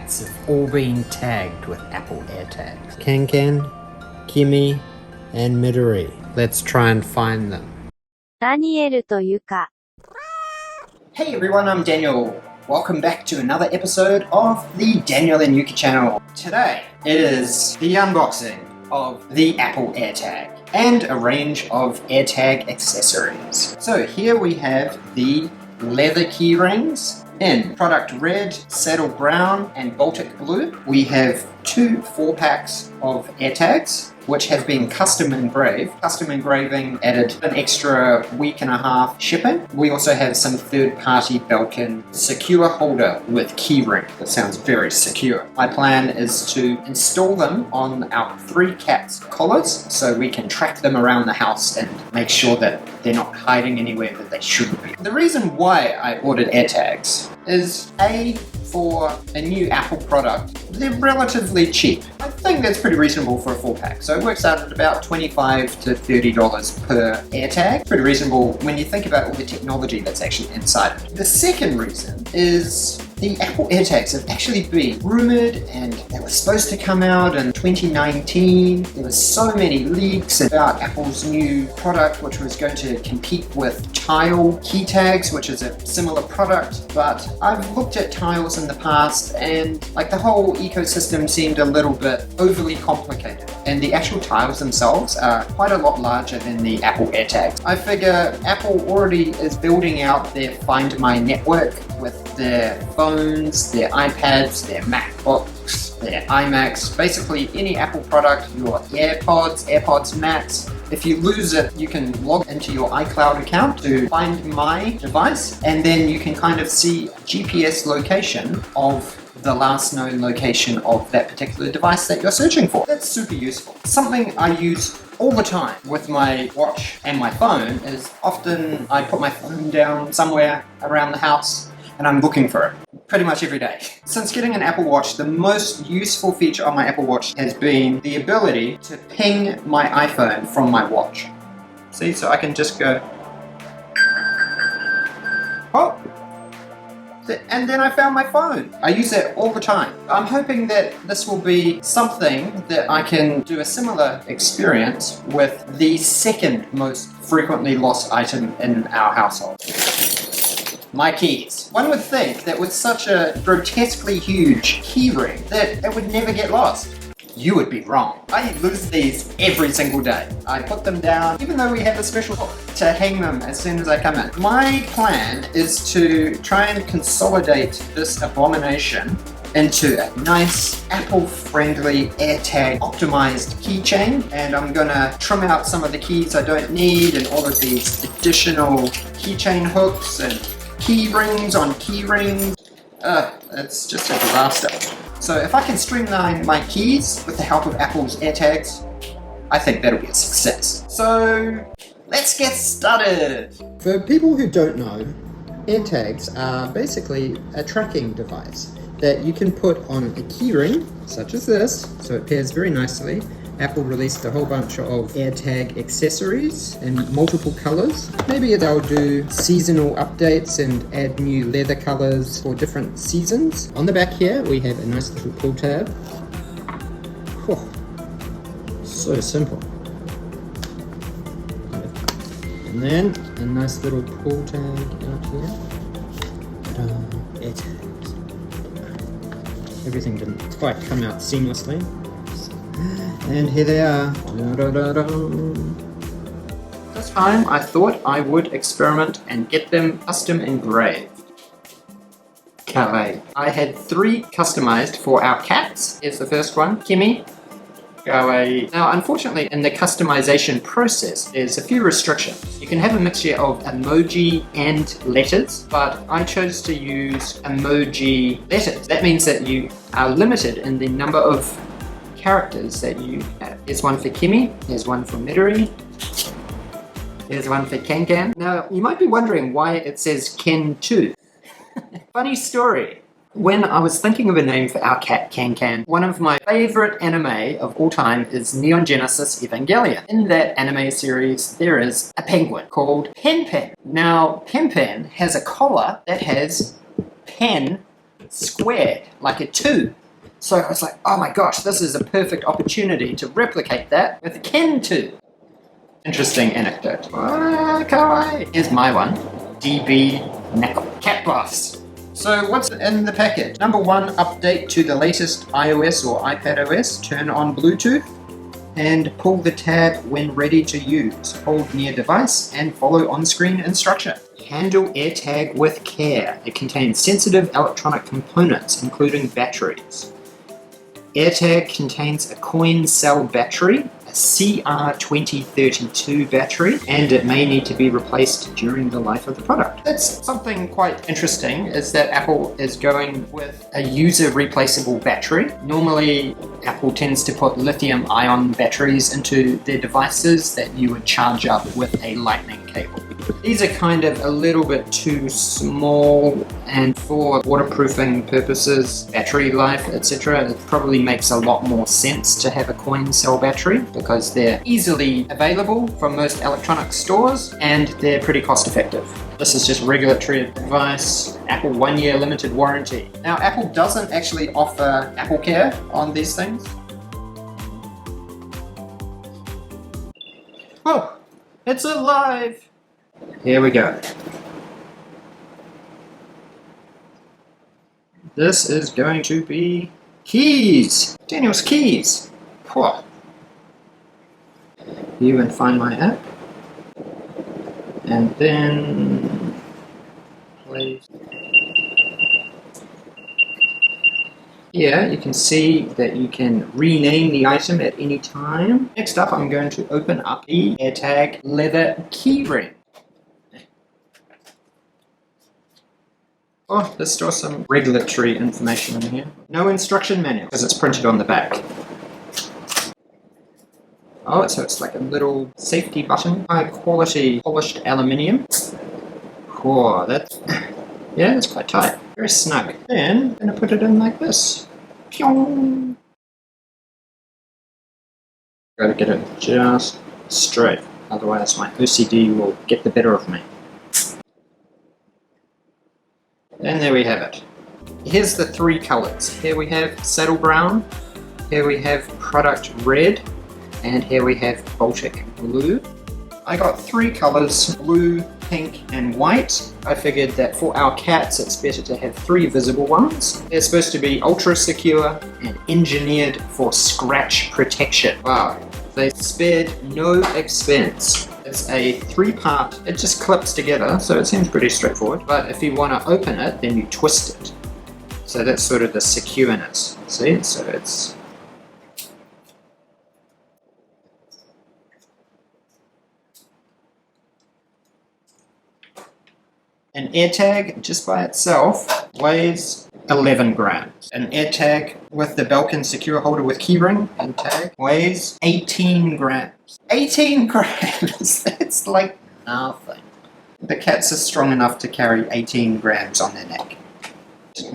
cats have all been tagged with Apple Airtags. Kankan, Kimi, and Midori. Let's try and find them. Daniel と Yuka. Hey everyone, I'm Daniel. Welcome back to another episode of the Daniel and Yuka channel. Today, it is the unboxing of the Apple Airtag and a range of AirTag accessories. So here we have the leather key rings in product red, saddle brown, and Baltic blue. We have 2 4-packs of AirTags, which have been custom engraved. Custom engraving added an extra week and a half shipping. We also have some third-party Belkin secure holder with keyring. That sounds very secure. My plan is to install them on our 3 cats' collars so we can track them around the house and make sure that they're not hiding anywhere that they shouldn't be. The reason why I ordered AirTags is A, for a new Apple product, they're relatively cheap. I think that's pretty reasonable for a 4-pack. So it works out at about $25 to $30 per AirTag. Pretty reasonable when you think about all the technology that's actually inside it. The second reason is the Apple AirTags have actually been rumored and they were supposed to come out in 2019. There were so many leaks about Apple's new product which was going to compete with Tile key tags, which is a similar product, but I've looked at Tiles in the past and like the whole ecosystem seemed a little bit overly complicated, and the actual tiles themselves are quite a lot larger than the Apple AirTags. I figure Apple already is building out their Find My network with their phones, their iPads, their MacBooks, their iMacs, basically any Apple product, your AirPods Max. If you lose it, you can log into your iCloud account to find my device, and then you can kind of see GPS location of the last known location of that particular device that you're searching for. That's super useful. Something I use all the time with my watch and my phone is often I put my phone down somewhere around the house and I'm looking for it pretty much every day. Since getting an Apple Watch, the most useful feature on my Apple Watch has been the ability to ping my iPhone from my watch. See, so I can just go, oh, and then I found my phone. I use it all the time. I'm hoping that this will be something that I can do a similar experience with the second most frequently lost item in our household. My keys. One would think that with such a grotesquely huge key ring that it would never get lost. You would be wrong. I lose these every single day. I put them down, even though we have a special hook to hang them as soon as I come in. My plan is to try and consolidate this abomination into a nice Apple-friendly AirTag optimized keychain, and I'm gonna trim out some of the keys I don't need and all of these additional keychain hooks and key rings on key rings. It's just a disaster. So if I can streamline my keys with the help of Apple's AirTags, I think that'll be a success. So let's get started. For people who don't know, AirTags are basically a tracking device that you can put on a keyring, such as this, so it pairs very nicely. Apple released a whole bunch of AirTag accessories in multiple colors. Maybe they'll do seasonal updates and add new leather colors for different seasons. On the back here, we have a nice little pull tab. Oh, so simple. And then a nice little pull tag out here. AirTags. Everything didn't quite come out seamlessly. And here they are. This time I thought I would experiment and get them custom engraved. Kawaii. I had 3 customized for our cats. Here's the first one, Kimi. Kawaii. Now unfortunately in the customization process there's a few restrictions. You can have a mixture of emoji and letters, but I chose to use emoji letters. That means that you are limited in the number of characters that you have. Here's one for Kimi, here's one for Midori, here's one for Kankan. Now, you might be wondering why it says Ken 2. Funny story. When I was thinking of a name for our cat Kankan, one of my favorite anime of all time is Neon Genesis Evangelion. In that anime series, there is a penguin called Pen Pen. Now, Pen Pen has a collar that has pen squared, like a 2. So I was like, oh my gosh, this is a perfect opportunity to replicate that with a Ken 2. Interesting anecdote. Kawaii. Here's my one. DB Knuckle Cat Boss. So what's in the package? Number 1, update to the latest iOS or iPadOS. Turn on Bluetooth and pull the tab when ready to use. Hold near device and follow on-screen instruction. Handle AirTag with care. It contains sensitive electronic components, including batteries. AirTag contains a coin cell battery, a CR2032 battery, and it may need to be replaced during the life of the product. That's something quite interesting, is that Apple is going with a user replaceable battery. Normally, Apple tends to put lithium-ion batteries into their devices that you would charge up with a lightning cable. These are kind of a little bit too small, and for waterproofing purposes, battery life, etc., it probably makes a lot more sense to have a coin cell battery because they're easily available from most electronic stores and they're pretty cost effective. This is just regulatory advice. Apple 1-year limited warranty. Now, Apple doesn't actually offer Apple Care on these things. Oh, it's alive! Here we go. This is going to be keys. Daniel's keys. Whoa. You and find my app. And then place. Here you can see that you can rename the item at any time. Next up, I'm going to open up the AirTag leather keyring. Oh, there's still some regulatory information in here. No instruction manual, because it's printed on the back. Oh, so it's like a little safety button. High quality polished aluminium. Whoa, that's... yeah, it's quite tight. Very snug. Then, I'm going to put it in like this. Pyong! Gotta get it just straight, otherwise my OCD will get the better of me. And there we have it. Here's the 3 colors. Here we have saddle brown, here we have product red, and here we have Baltic blue. I got 3 colors, blue, pink, and white. I figured that for our cats it's better to have 3 visible ones. They're supposed to be ultra secure and engineered for scratch protection. Wow, they spared no expense. It's a 3-part, it just clips together, so it seems pretty straightforward. But if you want to open it, then you twist it. So that's sort of the secureness. See? So it's... An AirTag, just by itself, weighs 11 grams. An AirTag with the Belkin secure holder with keyring and tag weighs 18 grams. 18 grams! That's like nothing. The cats are strong enough to carry 18 grams on their neck.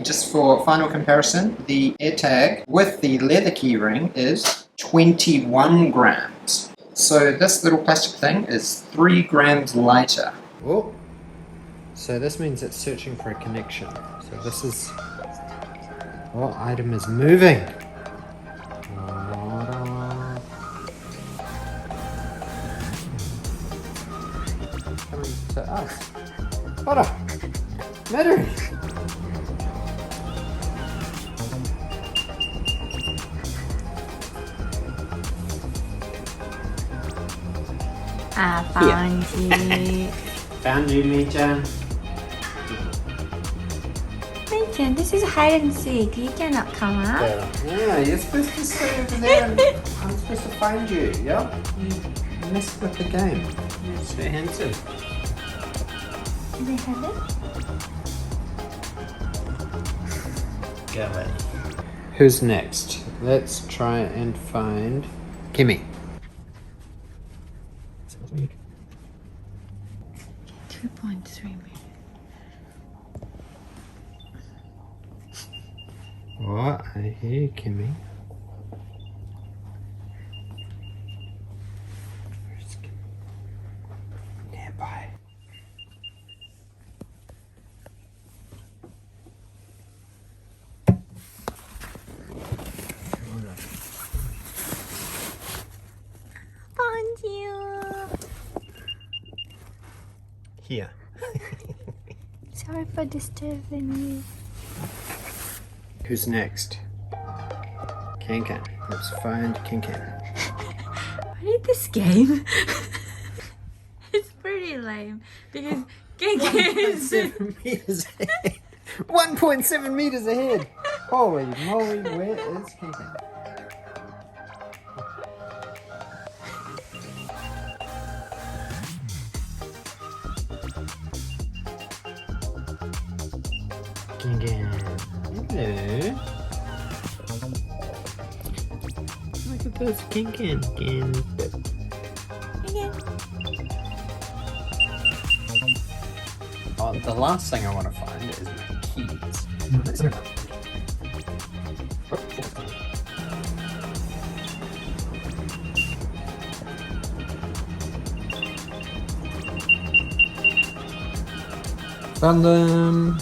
Just for final comparison, the AirTag with the leather keyring is 21 grams. So this little plastic thing is 3 grams lighter. Whoa. So this means it's searching for a connection. So this is... what item is moving? Coming to us. What a... Matter. found you. Found you, Mei-chan. Mei-chan, this is hide and seek. You cannot come out. Yeah, you're supposed to stay over there and I'm supposed to find you, yeah? You messed with the game. You're so handsome. Do they have it? Go away. Who's next? Let's try and find Kimmy. 2.3 million. What? I hear Kimmy. Where's Kimmy? Nearby. Here. Sorry for disturbing you. Who's next? Kankan. Let's find Kankan. I need this game. It's pretty lame because Kankan is 1.7 meters ahead. 1.7 meters ahead. Holy moly, where is Kankan? Kankan. Hello. Look at those Kankan. Oh, the last thing I want to find is my keys. Found them.